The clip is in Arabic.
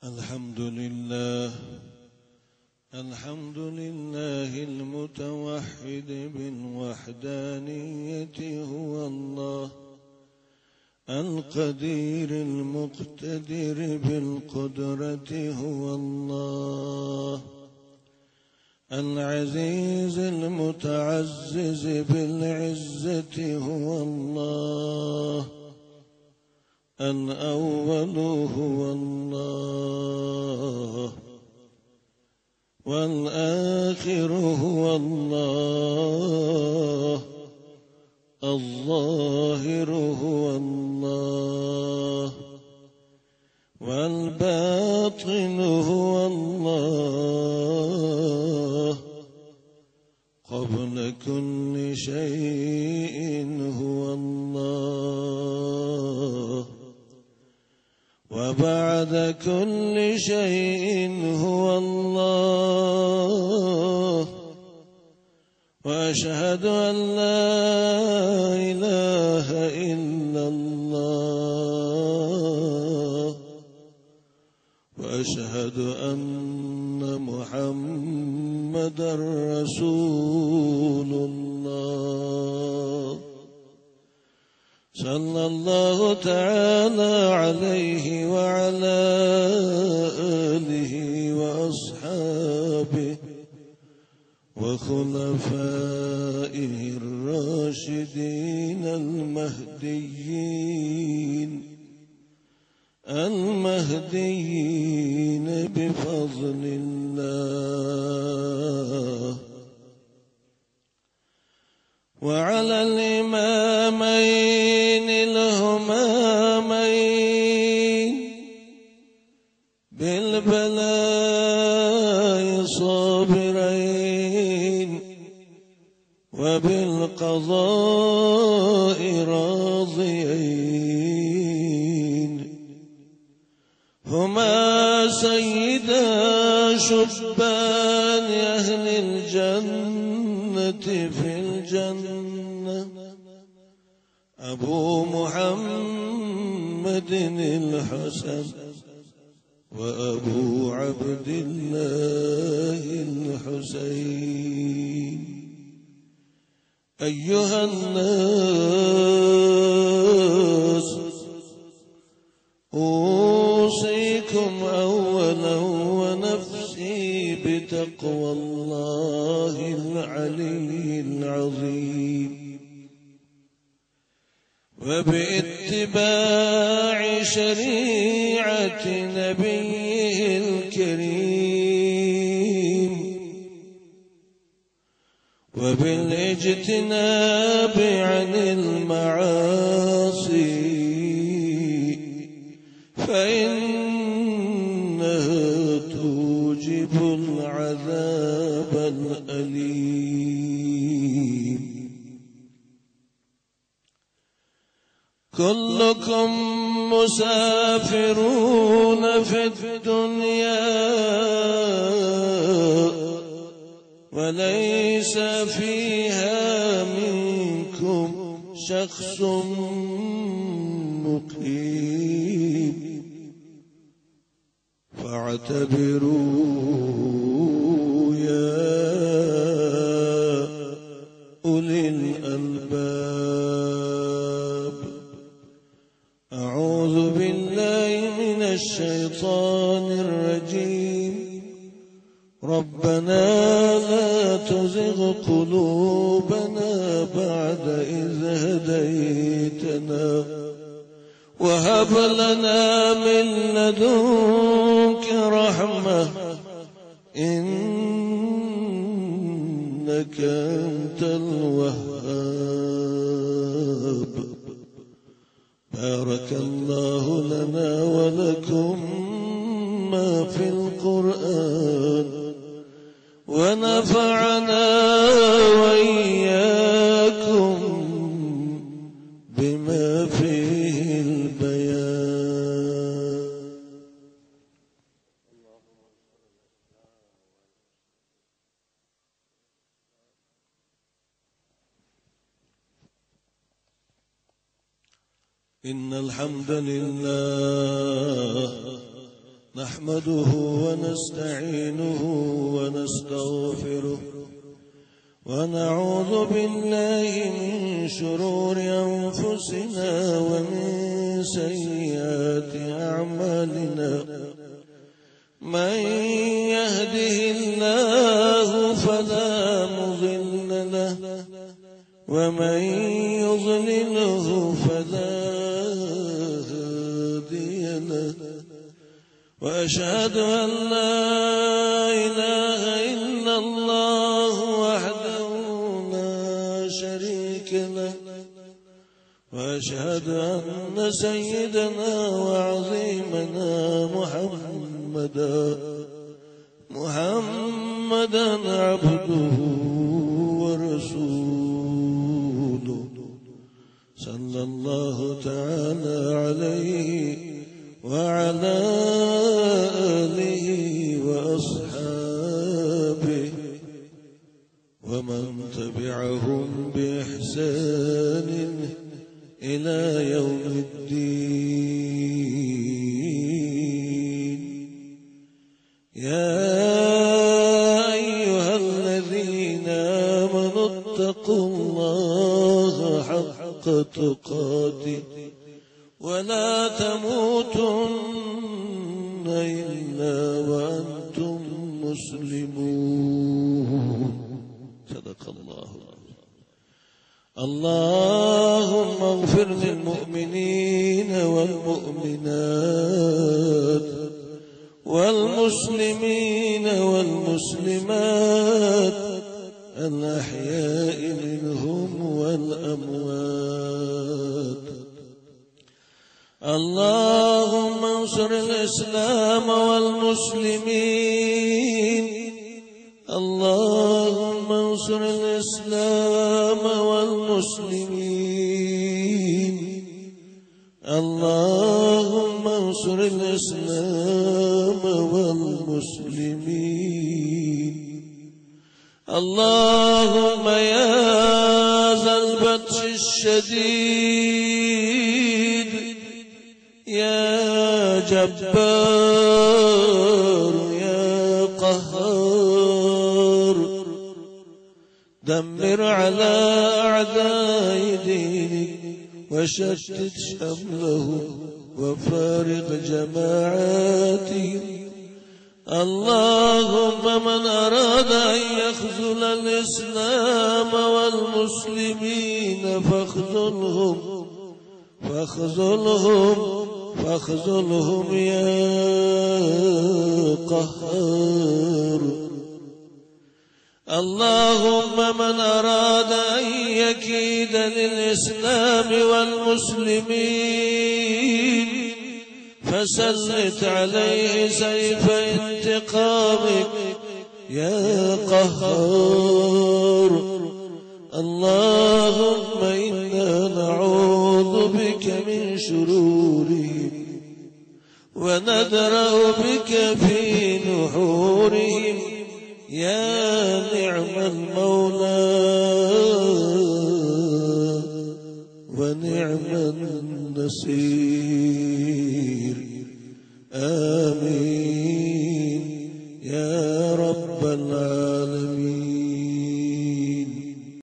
الحمد لله المتوحد بالوحدانية هو الله، القدير المقتدر بالقدرة هو الله، العزيز المتعزز بالعزة هو الله، الأول هو الله، والآخر هو الله، الظاهر هو الله، والباطن هو الله، قبل كل شيء هو الله، وبعد كل شيء هو الله، وأشهد أن لا إله إلا الله، وأشهد أن محمدًا رسول الله، صلى الله تعالى عليه وعلى آله وأصحابه وخلفائه الراشدين المهديين بفضل الله، وعلى الإمامين الهمامين بالبلاء صابرين وبالقضاء راضيين، هما سيدا شبان أهل الجنة في الجنة، أبو محمد الحسن وأبو عبد الله الحسين. أيها الناس، أوصيكم أولا ونفسي بتقوى الله العلي العظيم، وباتباع شريعة نبيه الكريم، وبالاجتناب عن المعاصي، فإنها توجب العذاب الأليم. كلكم مسافرون في الدنيا، وليس فيها منكم شخص مقيم، فاعتبروا يا أولي الألباب. أعوذ بالله من الشيطان الرجيم. ربنا لا تزغ قلوبنا بعد إذ هديتنا، وهب لنا من لدنك رحمة إنك أنت الوهاب. بارك الله لنا ولكم ما في القرآن، ونفعنا وإياكم بما فيه البيان. إن الحمد لله نحمده ونستعينه ونستغفره ونعوذ بالله من شرور أنفسنا ومن سيئات أعمالنا من يهده الله فلا مضل له ومن يضلله فلا هادي له وأشهد أن لا إله إلا الله وحده لا شريك له وأشهد أن سيدنا وعظيمنا محمدا عبده ورسوله صلى الله تعالى عليه وعلى آله وأصحابه ومن تبعهم بإحسان إلى يوم الدين. يا أيها الذين آمنوا اتقوا الله حق تقاته ولا تموتن إلا وأنتم مسلمون. صدق الله. اللهم اغفر للمؤمنين والمؤمنات والمسلمين والمسلمات الأحياء منهم والأموات. اللهم انصر الإسلام والمسلمين. اللهم انصر الإسلام والمسلمين. اللهم انصر الإسلام والمسلمين. اللهم يا ذا البطش الشديد يا جبار يا قهار دمر على أعداء دينك وشتت شملهم وفارق جماعاتهم. اللهم من أراد أن يخذل الإسلام والمسلمين فاخذلهم يا قهار. اللهم من أراد أن يكيد للإسلام والمسلمين فسلط عليه سيف انتقامك يا قهار. اللهم إنا نعوذ بك من شرورهم وندرأ بك في نحورهم يا نعم المولى ونعم النصير.